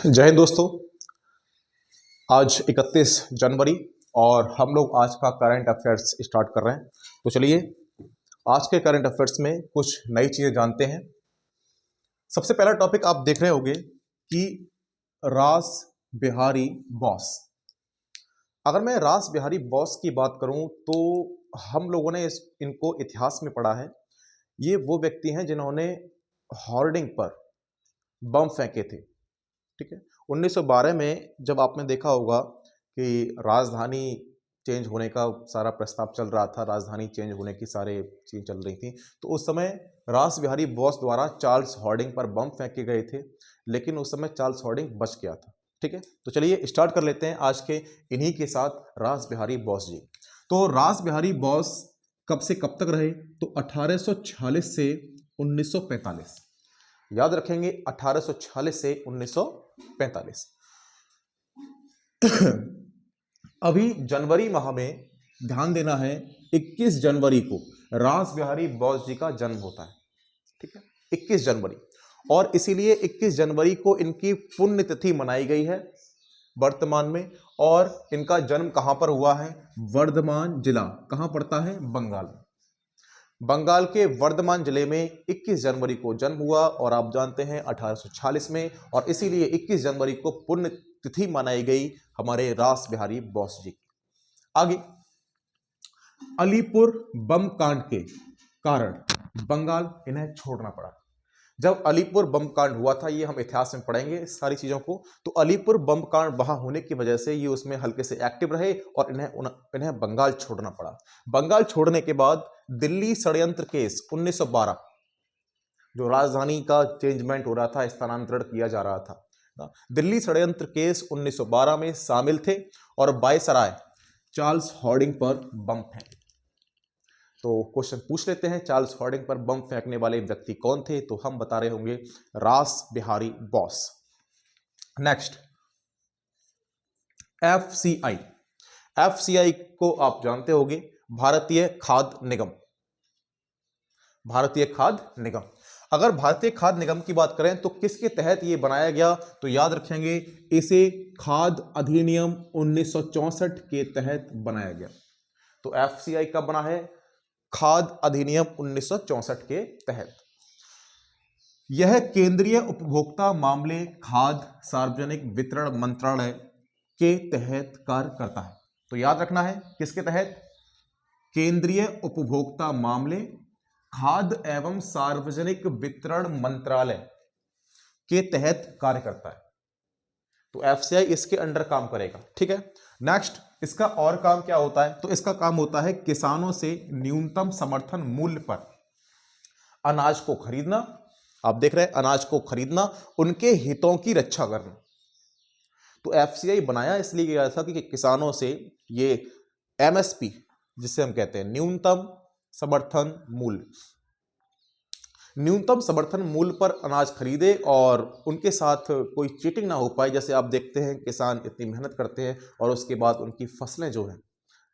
जय हिंद दोस्तों। आज 31 जनवरी और हम लोग आज का करंट अफेयर्स स्टार्ट कर रहे हैं। तो चलिए आज के करंट अफेयर्स में कुछ नई चीज़ें जानते हैं। सबसे पहला टॉपिक आप देख रहे होंगे कि रास बिहारी बोस। अगर मैं रास बिहारी बोस की बात करूं तो हम लोगों ने इनको इतिहास में पढ़ा है। ये वो व्यक्ति हैं जिन्होंने होर्डिंग पर बम फेंके थे। ठीक है, 1912 में जब आपने देखा होगा कि राजधानी चेंज होने का सारा प्रस्ताव चल रहा था, राजधानी चेंज होने की सारे चीज़ चल रही थी, तो उस समय रास बिहारी बोस द्वारा चार्ल्स हॉर्डिंग पर बम फेंके गए थे, लेकिन उस समय चार्ल्स हॉर्डिंग बच गया था। ठीक है, तो चलिए स्टार्ट कर लेते हैं आज के इन्हीं के साथ रास बिहारी बोस जी। तो रास बिहारी बोस कब से कब तक रहे? तो 1846 से 1945। याद रखेंगे, 1846 से 1945। अभी जनवरी माह में ध्यान देना है, 21 जनवरी को रास बिहारी बोस जी का जन्म होता है। ठीक है, 21 जनवरी, और इसीलिए 21 जनवरी को इनकी पुण्यतिथि मनाई गई है वर्तमान में। और इनका जन्म कहां पर हुआ है? वर्धमान जिला कहां पड़ता है? बंगाल में। बंगाल के वर्धमान जिले में 21 जनवरी को जन्म हुआ और आप जानते हैं 1846 में, और इसीलिए 21 जनवरी को पुण्य तिथि मनाई गई हमारे रास बिहारी बोस जी की। आगे, अलीपुर बम कांड के कारण बंगाल इन्हें छोड़ना पड़ा। जब अलीपुर बम कांड हुआ था, ये हम इतिहास में पढ़ेंगे सारी चीजों को, तो अलीपुर बम कांड वहां होने की वजह से ये उसमें हल्के से एक्टिव रहे और इन्हें बंगाल छोड़ना पड़ा। बंगाल छोड़ने के बाद दिल्ली षड्यंत्र केस 1912, जो राजधानी का चेंजमेंट हो रहा था, स्थानांतरण किया जा रहा था, दिल्ली षड्यंत्र केस 1912 में शामिल थे और वायसराय चार्ल्स हॉर्डिंग पर बम फेंके। तो क्वेश्चन पूछ लेते हैं, चार्ल्स हॉर्डिंग पर बम फेंकने वाले व्यक्ति कौन थे? तो हम बता रहे होंगे रास Bihari Bose. Next, FCI. FCI को आप जानते होंगे, भारतीय खाद्य निगम। भारतीय खाद्य निगम। अगर भारतीय खाद्य निगम की बात करें तो किसके तहत ये बनाया गया? तो याद रखेंगे, इसे खाद्य अधिनियम 1964 के तहत बनाया गया। तो एफसीआई कब बना है? खाद्य अधिनियम 1964 के तहत। यह केंद्रीय उपभोक्ता मामले खाद्य सार्वजनिक वितरण मंत्रालय के तहत कार्य करता है। तो याद रखना है, किसके तहत? केंद्रीय उपभोक्ता मामले खाद्य एवं सार्वजनिक वितरण मंत्रालय के तहत कार्य करता है। तो एफसीआई इसके अंडर काम करेगा। ठीक है, नेक्स्ट, इसका और काम क्या होता है? तो इसका काम होता है किसानों से न्यूनतम समर्थन मूल्य पर अनाज को खरीदना। आप देख रहे हैं, अनाज को खरीदना, उनके हितों की रक्षा करना। तो एफसीआई बनाया इसलिए गया था कि किसानों से ये एमएसपी, जिसे हम कहते हैं न्यूनतम समर्थन मूल्य, न्यूनतम समर्थन मूल्य पर अनाज खरीदे और उनके साथ कोई चीटिंग ना हो पाए। जैसे आप देखते हैं, किसान इतनी मेहनत करते हैं और उसके बाद उनकी फसलें जो हैं,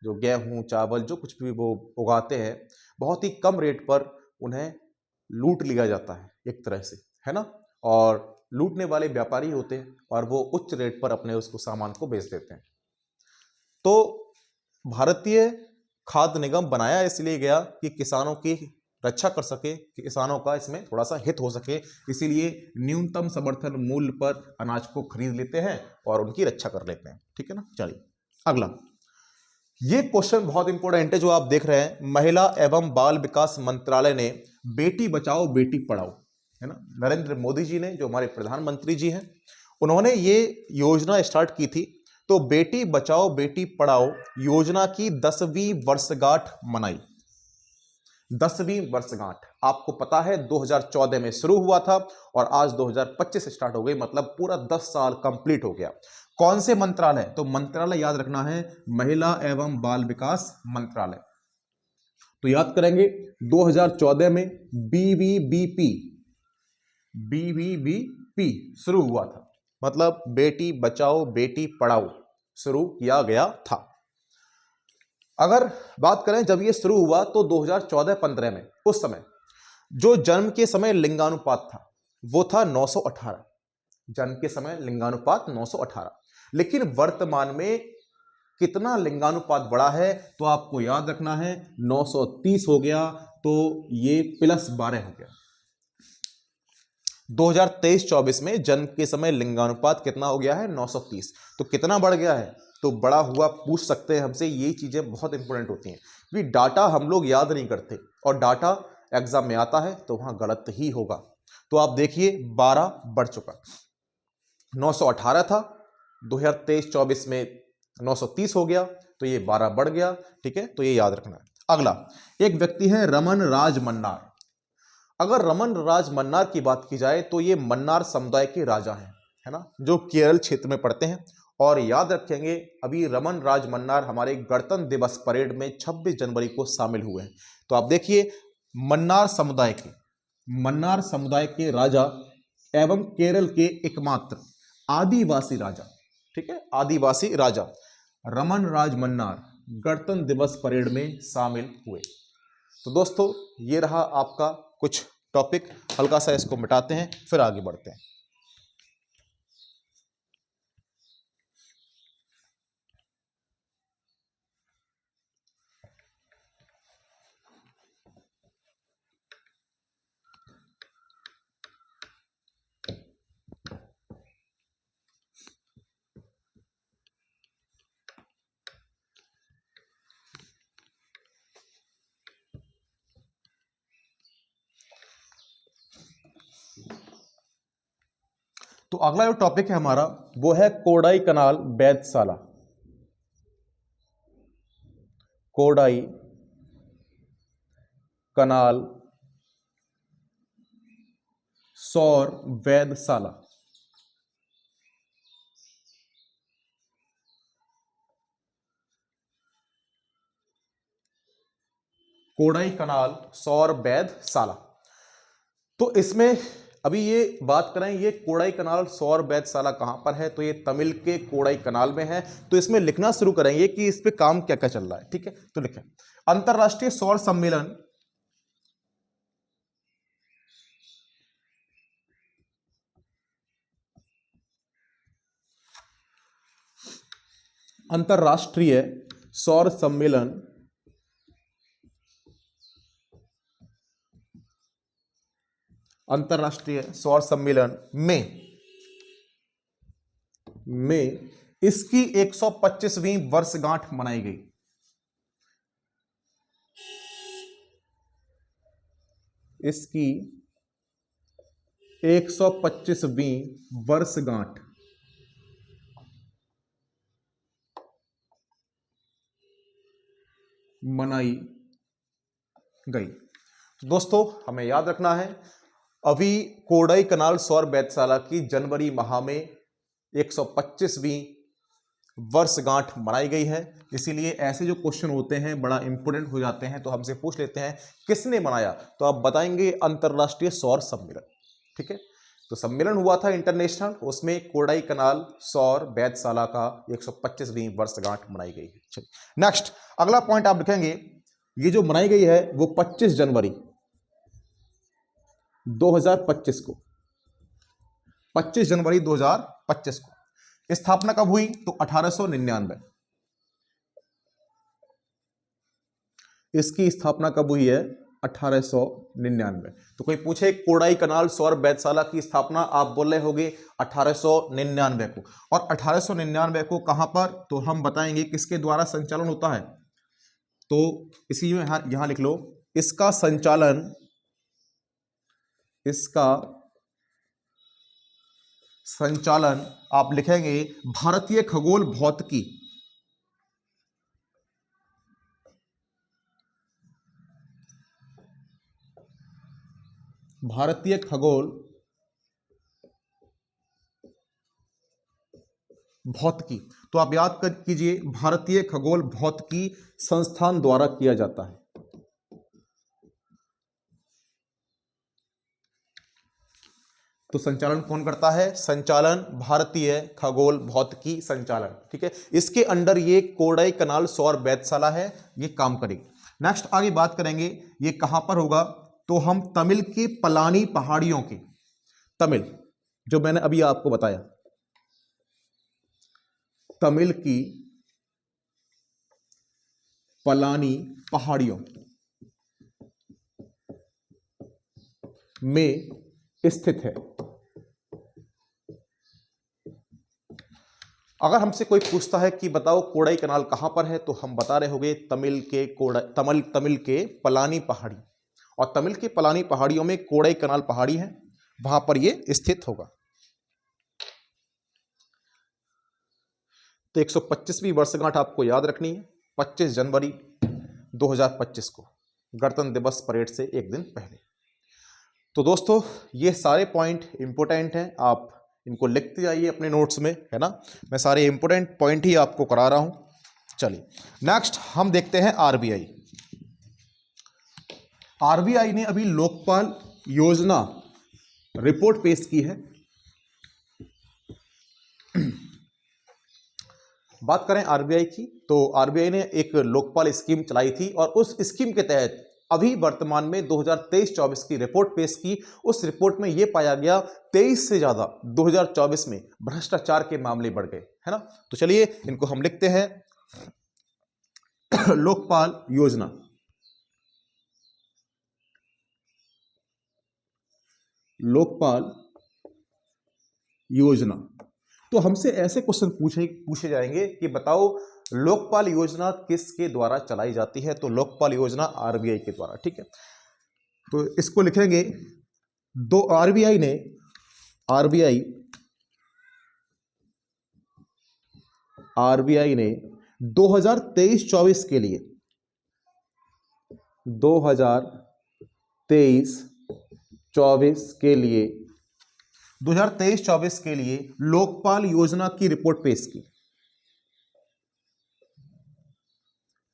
जो गेहूं चावल जो कुछ भी वो उगाते हैं, बहुत ही कम रेट पर उन्हें लूट लिया जाता है एक तरह से, है ना। और लूटने वाले व्यापारी होते हैं और वो उच्च रेट पर अपने उसको सामान को बेच देते हैं। तो भारतीय खाद्य निगम बनाया इसलिए गया कि किसानों की रक्षा कर सके, कि किसानों का इसमें थोड़ा सा हित हो सके, इसीलिए न्यूनतम समर्थन मूल्य पर अनाज को खरीद लेते हैं और उनकी रक्षा कर लेते हैं। ठीक है ना। चलिए अगला, ये क्वेश्चन बहुत इंपॉर्टेंट है जो आप देख रहे हैं। महिला एवं बाल विकास मंत्रालय ने बेटी बचाओ बेटी पढ़ाओ, है ना, नरेंद्र मोदी जी ने, जो हमारे प्रधानमंत्री जी हैं, उन्होंने ये योजना स्टार्ट की थी। तो बेटी बचाओ बेटी पढ़ाओ योजना की 10वीं वर्षगांठ मनाई। 10वीं वर्षगांठ आपको पता है 2014 में शुरू हुआ था और आज 2025 से स्टार्ट हो गई, मतलब पूरा 10 साल कंप्लीट हो गया। कौन से मंत्रालय? तो मंत्रालय याद रखना है, महिला एवं बाल विकास मंत्रालय। तो याद करेंगे 2014 में बीबीबीपी शुरू हुआ था, मतलब बेटी बचाओ बेटी पढ़ाओ शुरू किया गया था। अगर बात करें जब ये शुरू हुआ तो 2014-15 में, उस समय जो जन्म के समय लिंगानुपात था वो था 918। जन्म के समय लिंगानुपात 918। लेकिन वर्तमान में कितना लिंगानुपात बढ़ा है, तो आपको याद रखना है 930 हो गया, तो ये +12 हो गया। 2023-24 में जन्म के समय लिंगानुपात कितना हो गया है, 930। तो कितना बढ़ गया है, तो बड़ा हुआ पूछ सकते हैं हमसे। ये चीजें बहुत इंपॉर्टेंट होती हैं, क्योंकि डाटा हम लोग याद नहीं करते और डाटा एग्जाम में आता है तो वहां गलत ही होगा। तो आप देखिए 12 बढ़ चुका, 918 था, 2023-24 में 930 हो गया, तो ये 12 बढ़ गया। ठीक है, तो ये याद रखना है। अगला एक व्यक्ति है रमन राज मन्नार। अगर रमन राज मन्नार की बात की जाए तो ये मन्नार समुदाय के राजा हैं, है ना, जो केरल क्षेत्र में पड़ते हैं। और याद रखेंगे अभी रमन राज मन्नार हमारे गणतंत्र दिवस परेड में 26 जनवरी को शामिल हुए हैं। तो आप देखिए मन्नार समुदाय के राजा एवं केरल के एकमात्र आदिवासी राजा, ठीक है, आदिवासी राजा रमन राज मन्नार गणतंत्र दिवस परेड में शामिल हुए। तो दोस्तों ये रहा आपका कुछ टॉपिक, हल्का सा इसको मिटाते हैं फिर आगे बढ़ते हैं। तो अगला जो टॉपिक है हमारा वो है कोडाई कनाल वैधशाला। कोडाई कनाल सौर वैधशाला। कोडाई कनाल सौर वैधशाला। तो इसमें अभी ये बात करें, ये कोडाई कनाल सौर वैधशाला कहां पर है, तो ये तमिल के कोडाई कनाल में है। तो इसमें लिखना शुरू करेंगे कि इस पे काम क्या क्या चल रहा है। ठीक है, तो लिखें अंतरराष्ट्रीय सौर सम्मेलन, अंतरराष्ट्रीय सौर सम्मेलन अंतरराष्ट्रीय सौर सम्मेलन में इसकी 125वीं वर्षगांठ मनाई गई। इसकी 125वीं वर्षगांठ मनाई गई। दोस्तों हमें याद रखना है अभी कोडाई कनाल सौर वैधशाला की जनवरी माह में 125वीं वर्षगांठ मनाई गई है। इसीलिए ऐसे जो क्वेश्चन होते हैं बड़ा इंपॉर्टेंट हो जाते हैं। तो हमसे पूछ लेते हैं किसने मनाया, तो आप बताएंगे अंतरराष्ट्रीय सौर सम्मेलन। ठीक है, तो सम्मेलन हुआ था इंटरनेशनल, उसमें कोडाई कनाल सौर वैधशाला का 125वीं वर्षगांठ मनाई गई है। चलिए नेक्स्ट अगला पॉइंट आप लिखेंगे, ये जो मनाई गई है वो 25 जनवरी 2025 को, 25 जनवरी 2025 को। स्थापना कब हुई, तो 1899। इसकी स्थापना कब हुई है, 1899। तो कोई पूछे कोडाई कनाल सौर वैधशाला की स्थापना, आप बोल रहे होगे 1899 को। और 1899 को कहां पर, तो हम बताएंगे किसके द्वारा संचालन होता है। तो इसी में यहां लिख लो, इसका संचालन आप लिखेंगे भारतीय खगोल भौतिकी, भारतीय खगोल भौतिकी। तो आप याद कर कीजिए भारतीय खगोल भौतिकी संस्थान द्वारा किया जाता है। तो संचालन कौन करता है, संचालन भारतीय खगोल भौतिकी संचालन। ठीक है, इसके अंडर ये कोडाई कनाल सौर वैधशाला है, ये काम करेगी। नेक्स्ट आगे बात करेंगे ये कहां पर होगा, तो हम तमिल की पलानी पहाड़ियों की, तमिल जो मैंने अभी आपको बताया, तमिल की पलानी पहाड़ियों में स्थित है। अगर हमसे कोई पूछता है कि बताओ कोडाई कनाल कहां पर है, तो हम बता रहे होंगे तमिल के पलानी पहाड़ी, और तमिल के पलानी पहाड़ियों में कोडाई कनाल पहाड़ी है, वहां पर यह स्थित होगा। तो 125वीं वर्षगांठ आपको याद रखनी है, 25 जनवरी 2025 को, गणतंत्र दिवस परेड से एक दिन पहले। तो दोस्तों ये सारे पॉइंट इंपॉर्टेंट हैं, आप इनको लिखते जाइए अपने नोट्स में, है ना। मैं सारे इंपॉर्टेंट पॉइंट ही आपको करा रहा हूं। चलिए नेक्स्ट हम देखते हैं आरबीआई। आरबीआई ने अभी लोकपाल योजना रिपोर्ट पेश की है। बात करें आरबीआई की, तो आरबीआई ने एक लोकपाल स्कीम चलाई थी, और उस स्कीम के तहत अभी वर्तमान में 2023-24 की रिपोर्ट पेश की। उस रिपोर्ट में यह पाया गया 23 से ज्यादा 2024 में भ्रष्टाचार के मामले बढ़ गए, है ना। तो चलिए इनको हम लिखते हैं। लोकपाल योजना, लोकपाल योजना। तो हमसे ऐसे क्वेश्चन पूछे जाएंगे कि बताओ लोकपाल योजना किसके द्वारा चलाई जाती है, तो लोकपाल योजना आरबीआई के द्वारा, ठीक है। तो इसको लिखेंगे, दो आरबीआई ने 2023-24 के लिए 2023-24 के लिए लोकपाल योजना की रिपोर्ट पेश की।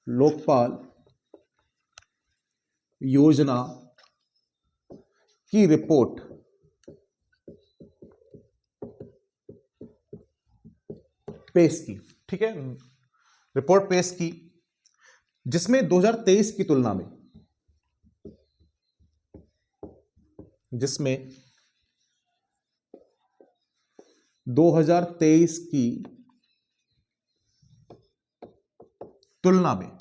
लोकपाल योजना की रिपोर्ट पेश की, ठीक है, रिपोर्ट पेश की, जिसमें 2023 की तुलना में, जिसमें 2023 की तुलना में,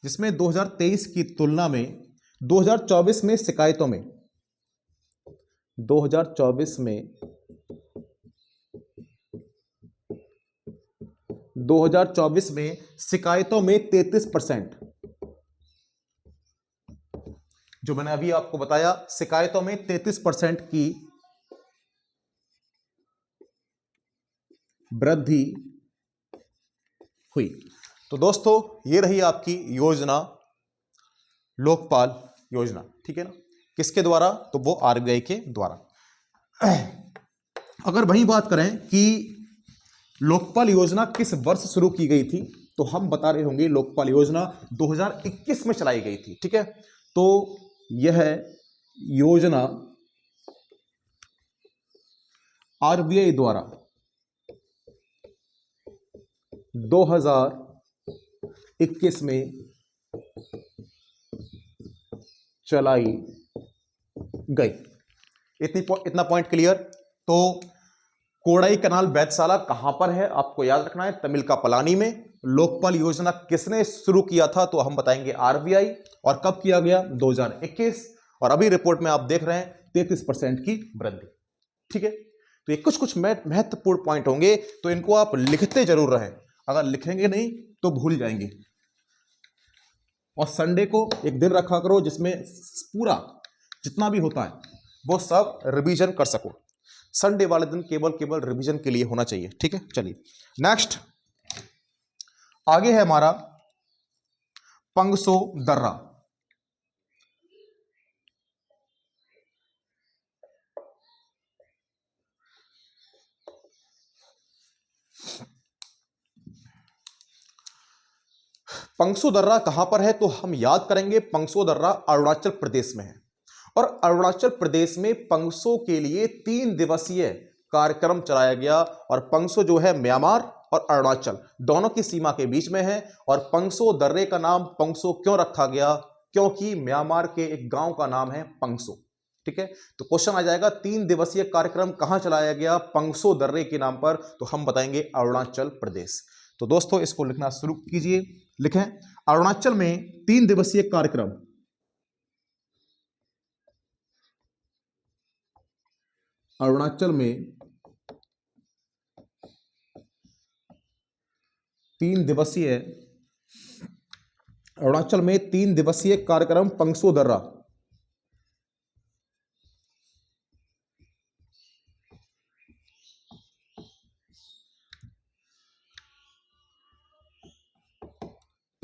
जिसमें 2023 की तुलना में 2024 में शिकायतों में 2024 में शिकायतों में 33%, जो मैंने अभी आपको बताया, शिकायतों में 33% की वृद्धि हुई। तो दोस्तों ये रही आपकी योजना, लोकपाल योजना, ठीक है ना। किसके द्वारा, तो वो आरबीआई के द्वारा। अगर वही बात करें कि लोकपाल योजना किस वर्ष शुरू की गई थी, तो हम बता रहे होंगे लोकपाल योजना 2021 में चलाई गई थी, ठीक है। तो यह योजना आरबीआई द्वारा 2021 में चलाई गई। इतना पॉइंट क्लियर। तो कोडाई कनाल वैधशाला कहां पर है, आपको याद रखना है, तमिल का पलानी में। लोकपाल योजना किसने शुरू किया था, तो हम बताएंगे आरबीआई, और कब किया गया, 2021, और अभी रिपोर्ट में आप देख रहे हैं 33% की वृद्धि, ठीक है। तो ये कुछ महत्वपूर्ण पॉइंट होंगे, तो इनको आप लिखते जरूर रहें, अगर लिखेंगे नहीं तो भूल जाएंगे। और संडे को एक दिन रखा करो जिसमें पूरा जितना भी होता है वो सब रिवीजन कर सको। संडे वाले दिन केवल रिवीजन के लिए होना चाहिए, ठीक है। चलिए नेक्स्ट आगे है हमारा पंगसो दर्रा। पंगसो दर्रा कहां पर है, तो हम याद करेंगे पंगसो दर्रा अरुणाचल प्रदेश में है, और अरुणाचल प्रदेश में पंगसो के लिए 3 दिवसीय कार्यक्रम चलाया गया। और पंगसो जो है म्यांमार और अरुणाचल दोनों की सीमा के बीच में है। और पंगसो दर्रे का नाम पंगसो क्यों रखा गया, क्योंकि म्यांमार के एक गांव का नाम है पंगसो, ठीक है, तो क्वेश्चन आ जाएगा 3 दिवसीय कार्यक्रम कहां चलाया गया पंगसो दर्रे के नाम पर, तो हम बताएंगे अरुणाचल प्रदेश। तो दोस्तों इसको लिखना शुरू कीजिए। लिखें अरुणाचल में 3 दिवसीय कार्यक्रम, अरुणाचल में 3 दिवसीय, अरुणाचल में 3 दिवसीय कार्यक्रम पंगसो दर्रा,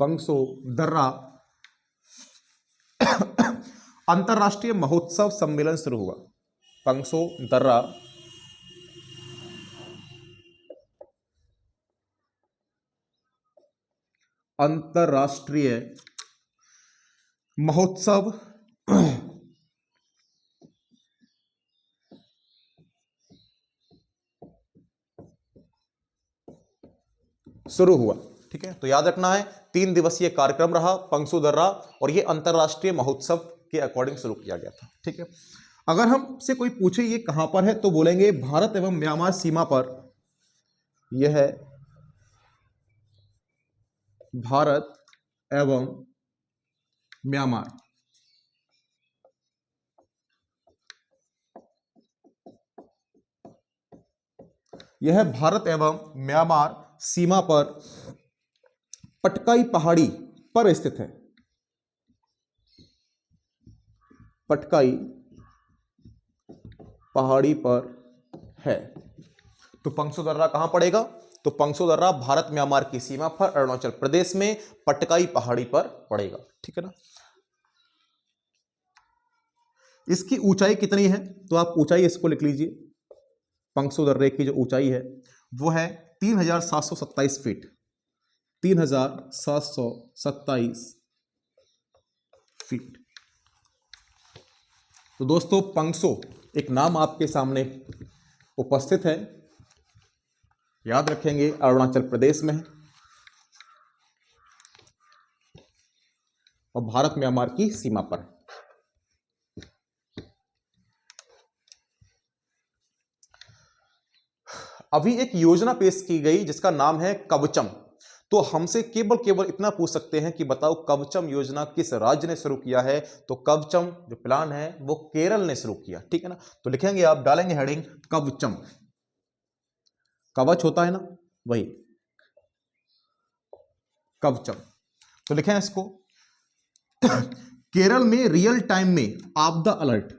पंगसो दर्रा अंतरराष्ट्रीय महोत्सव सम्मेलन शुरू हुआ। पंगसो दर्रा अंतरराष्ट्रीय महोत्सव शुरू हुआ। ठीक है, तो याद रखना है 3 दिवसीय कार्यक्रम रहा पंगसो दर्रा, और यह अंतरराष्ट्रीय महोत्सव के अकॉर्डिंग शुरू किया गया था। ठीक है, अगर हमसे कोई पूछे ये कहां पर है तो बोलेंगे भारत एवं म्यांमार सीमा पर। यह है भारत एवं म्यांमार, यह भारत एवं म्यांमार सीमा पर पटकाई पहाड़ी पर स्थित है। पटकाई पहाड़ी पर है। तो पंगसो दर्रा कहां पड़ेगा? तो पंगसो दर्रा भारत म्यांमार की सीमा पर अरुणाचल प्रदेश में पटकाई पहाड़ी पर पड़ेगा। ठीक है ना। इसकी ऊंचाई कितनी है? तो आप ऊंचाई इसको लिख लीजिए। पंगसो दर्रे की जो ऊंचाई है वो है 3727 फीट। 3727 फीट। तो दोस्तों पंगसो एक नाम आपके सामने उपस्थित है, याद रखेंगे अरुणाचल प्रदेश में है और भारत म्यांमार की सीमा पर है। अभी एक योजना पेश की गई जिसका नाम है कवचम। तो हमसे केवल इतना पूछ सकते हैं कि बताओ कवचम योजना किस राज्य ने शुरू किया है? तो कवचम जो प्लान है वो केरल ने शुरू किया। ठीक है ना। तो लिखेंगे, आप डालेंगे हेडिंग कवचम। कवच होता है ना, वही कवचम। तो लिखें इसको केरल में रियल टाइम में आपदा अलर्ट।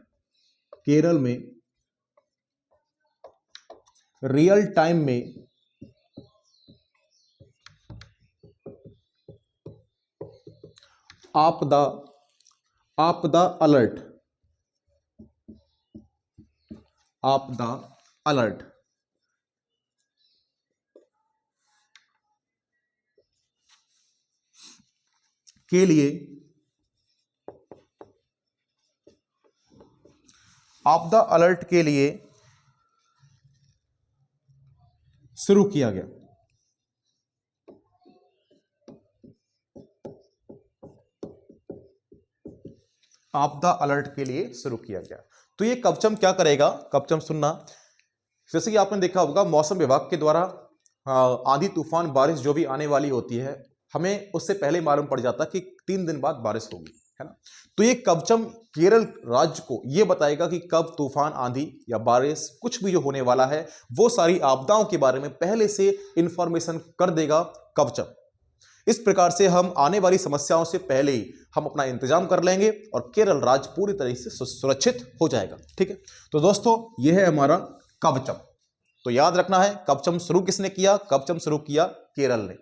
केरल में रियल टाइम में आपदा अलर्ट। आपदा अलर्ट के लिए शुरू किया गया। आपदा अलर्ट के लिए शुरू किया गया। तो ये कवचम क्या करेगा? कवचम सुनना, जैसे कि आपने देखा होगा मौसम विभाग के द्वारा आंधी तूफान बारिश जो भी आने वाली होती है, हमें उससे पहले मालूम पड़ जाता कि 3 दिन बाद बारिश होगी, है ना। तो ये कवचम केरल राज्य को ये बताएगा कि कब तूफान, आंधी या बारिश कुछ भी जो होने वाला है, वो सारी आपदाओं के बारे में पहले से इंफॉर्मेशन कर देगा कवचम। इस प्रकार से हम आने वाली समस्याओं से पहले ही हम अपना इंतजाम कर लेंगे और केरल राज्य पूरी तरह से सुरक्षित हो जाएगा। ठीक है, तो दोस्तों यह है हमारा कवचम। तो याद रखना है कवचम शुरू किसने किया? कवचम शुरू किया केरल ने।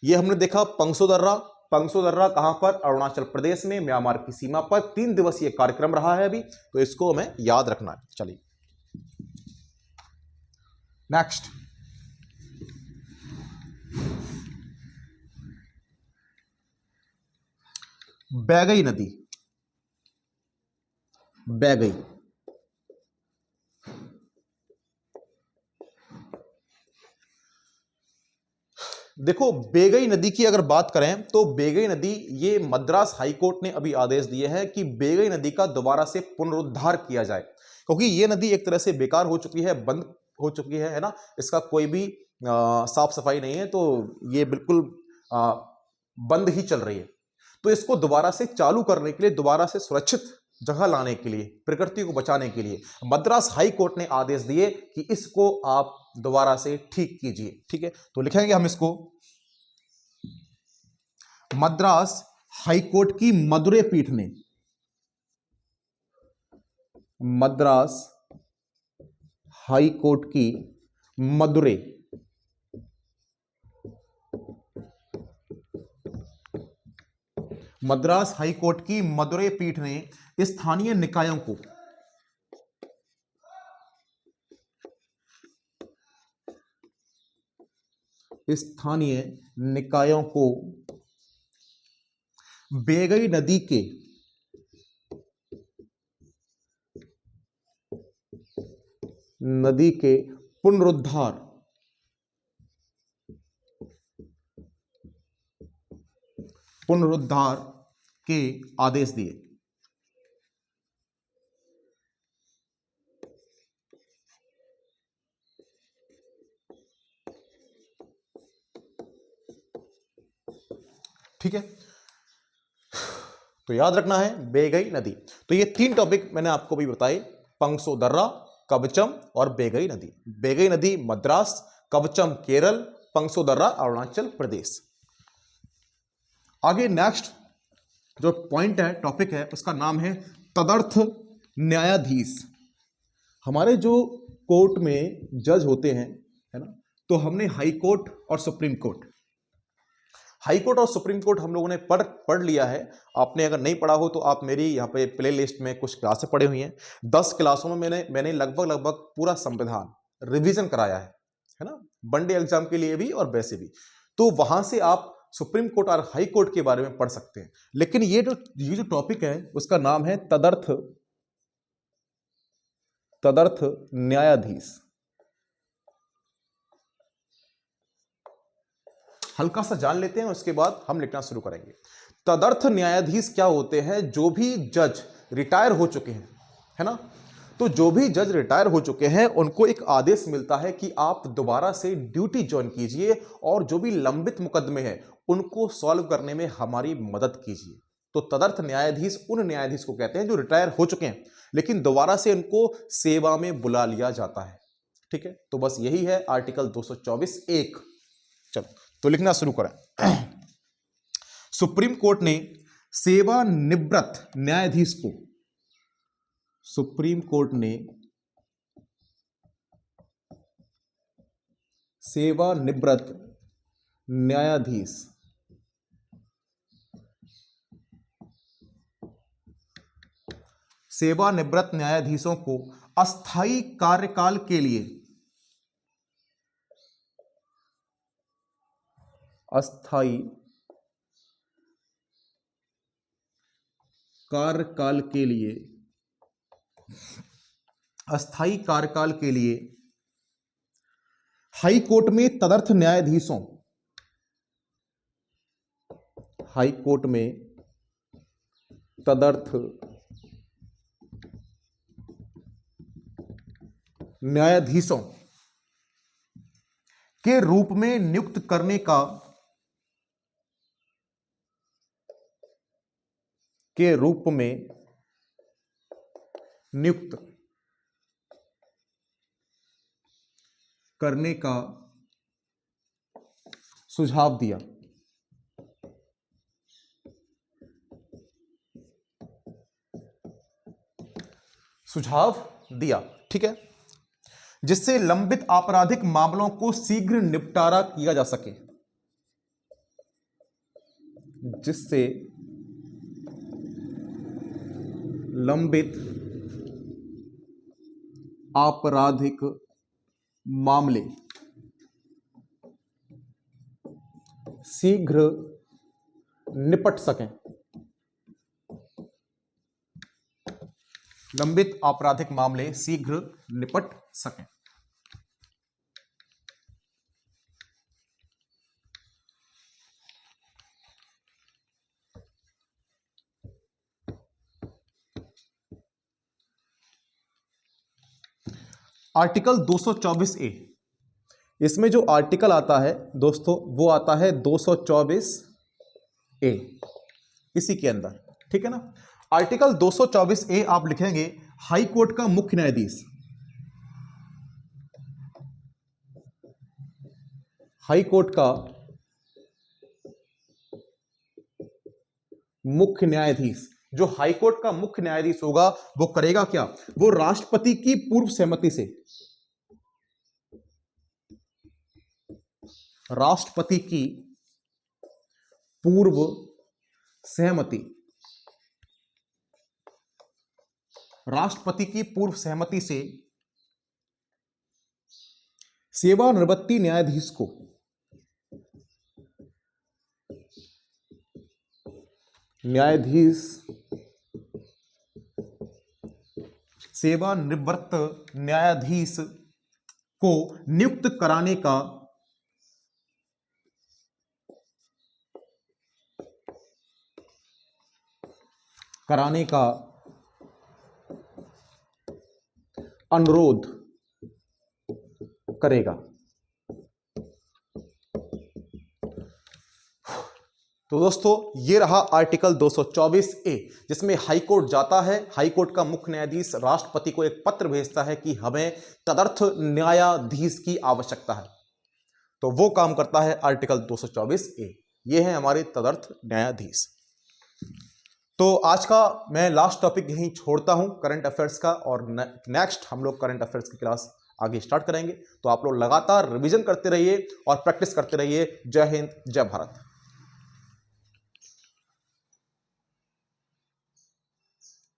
यह हमने देखा पंगसो दर्रा। पंगसो दर्रा कहां पर? अरुणाचल प्रदेश में म्यांमार की सीमा पर 3 दिवसीय कार्यक्रम रहा है अभी, तो इसको हमें याद रखना है। चलिए नेक्स्ट, बैगई नदी। बैगई देखो, बेगई नदी की अगर बात करें तो बेगई नदी, ये मद्रास हाई कोर्ट ने अभी आदेश दिए हैं कि बेगई नदी का दोबारा से पुनरुद्धार किया जाए, क्योंकि ये नदी एक तरह से बेकार हो चुकी है, बंद हो चुकी है ना। इसका कोई भी साफ सफाई नहीं है, तो ये बिल्कुल बंद ही चल रही है। तो इसको दोबारा से चालू करने के लिए, दोबारा से सुरक्षित जगह लाने के लिए, प्रकृति को बचाने के लिए मद्रास हाई कोर्ट ने आदेश दिए कि इसको आप दोबारा से ठीक कीजिए। ठीक है, तो लिखेंगे हम इसको, मद्रास हाई कोर्ट की मदुरै पीठ ने, मद्रास हाई कोर्ट की मदुरै मद्रास हाई कोर्ट की मदुरै पीठ ने स्थानीय निकायों को बेगई नदी के पुनरुद्धार के आदेश दिए। ठीक है, तो याद रखना है बेगई नदी। तो ये 3 टॉपिक मैंने आपको भी बताए, पंगसो दर्रा, कवचम और बेगई नदी। बेगई नदी मद्रास, कवचम केरल, पंगसो दर्रा अरुणाचल प्रदेश। आगे नेक्स्ट जो पॉइंट है, टॉपिक है, उसका नाम है तदर्थ न्यायाधीश। हमारे जो कोर्ट में जज होते हैं, है ना, तो हमने हाई कोर्ट और सुप्रीम कोर्ट, हाई कोर्ट और सुप्रीम कोर्ट हम लोगों ने पढ़ लिया है। आपने अगर नहीं पढ़ा हो तो आप मेरी यहाँ पे प्ले लिस्ट में कुछ क्लासें पढ़ी हुई हैं। 10 क्लासों में मैंने लगभग पूरा संविधान रिवीजन कराया है ना, वनडे एग्जाम के लिए भी और वैसे भी। तो वहां से आप सुप्रीम कोर्ट और हाई कोर्ट के बारे में पढ़ सकते हैं। लेकिन ये जो टॉपिक है उसका नाम है तदर्थ न्यायाधीश। हल्का सा जान लेते हैं, उसके बाद हम लिखना शुरू करेंगे। तदर्थ न्यायाधीश क्या होते हैं? जो भी जज रिटायर हो चुके हैं, है ना, तो जो भी जज रिटायर हो चुके हैं उनको एक आदेश मिलता है कि आप दोबारा से ड्यूटी ज्वाइन कीजिए और जो भी लंबित मुकदमे हैं उनको सॉल्व करने में हमारी मदद कीजिए। तो तदर्थ न्यायाधीश उन न्यायाधीश को कहते हैं जो रिटायर हो चुके हैं लेकिन दोबारा से उनको सेवा में बुला लिया जाता है। ठीक है, तो बस यही है आर्टिकल 224(1). चलो तो लिखना शुरू करें। सुप्रीम कोर्ट ने सेवानिवृत्त न्यायाधीश को, सुप्रीम कोर्ट ने सेवानिवृत्त न्यायाधीश सेवानिवृत्त न्यायाधीशों को अस्थायी कार्यकाल के लिए, अस्थायी कार्यकाल के लिए हाई कोर्ट में तदर्थ न्यायाधीशों, हाई कोर्ट में तदर्थ न्यायाधीशों के रूप में नियुक्त करने का, के रूप में नियुक्त करने का सुझाव दिया। ठीक है, जिससे लंबित आपराधिक मामलों को शीघ्र निपटारा किया जा सके, जिससे लंबित आपराधिक मामले शीघ्र निपट सकें, लंबित आपराधिक मामले शीघ्र निपट सकें। आर्टिकल 224 ए, इसमें जो आर्टिकल आता है दोस्तों वो आता है 224 ए इसी के अंदर, ठीक है ना। आर्टिकल 224 ए आप लिखेंगे हाई कोर्ट का मुख्य न्यायाधीश, हाई कोर्ट का मुख्य न्यायाधीश, जो हाई कोर्ट का मुख्य न्यायाधीश होगा वो करेगा क्या, वो राष्ट्रपति की पूर्व सहमति से, राष्ट्रपति की पूर्व सहमति, राष्ट्रपति की पूर्व सहमति से सेवानिवृत्ति न्यायाधीश को, न्यायाधीश सेवानिवृत्त न्यायाधीश को नियुक्त कराने का अनुरोध करेगा। तो दोस्तों ये रहा आर्टिकल 224 ए, जिसमें हाई कोर्ट जाता है, हाई कोर्ट का मुख्य न्यायाधीश राष्ट्रपति को एक पत्र भेजता है कि हमें तदर्थ न्यायाधीश की आवश्यकता है, तो वो काम करता है आर्टिकल 224 ए। ये है हमारे तदर्थ न्यायाधीश। तो आज का मैं लास्ट टॉपिक यहीं छोड़ता हूं करंट अफेयर्स का, और नेक्स्ट हम लोग करंट अफेयर्स की क्लास आगे स्टार्ट करेंगे। तो आप लोग लगातार रिवीजन करते रहिए और प्रैक्टिस करते रहिए। जय हिंद, जय भारत।